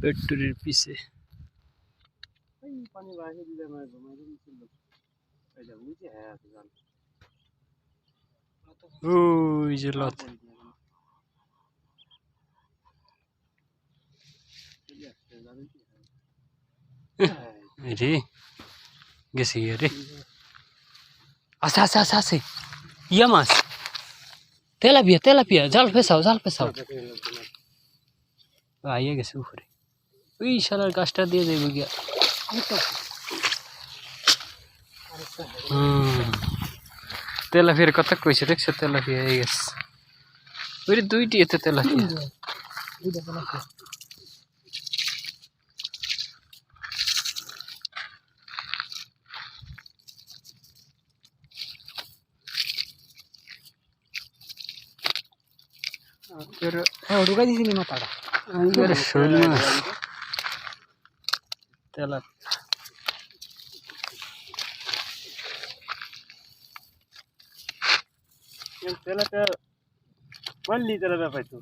ফ্যাক্টরির পিছে পানি বাহির দিলে মানে ঘুমাই ছিল এটা বুঝে হ্যাঁ জান ওই যে লত রে গেছি রে আছে আছে আছে আছে ইয়া মাছ তেলাপিয়া জাল ফেসাও আইয়া গেছে উপরে ওই শালার গাছটা দিয়ে যাইব গিয়া তেলাপিয়ার কথা কইছে দেখছো তেলাপিয়া হয়ে গেছে ওই দুইটি এতে তেলাপিয়া ঢুকাই দিছিলি মাথাটা শৈল মাছ তেলাপিয়া তেলাটা বললি তেলাটা পাইতো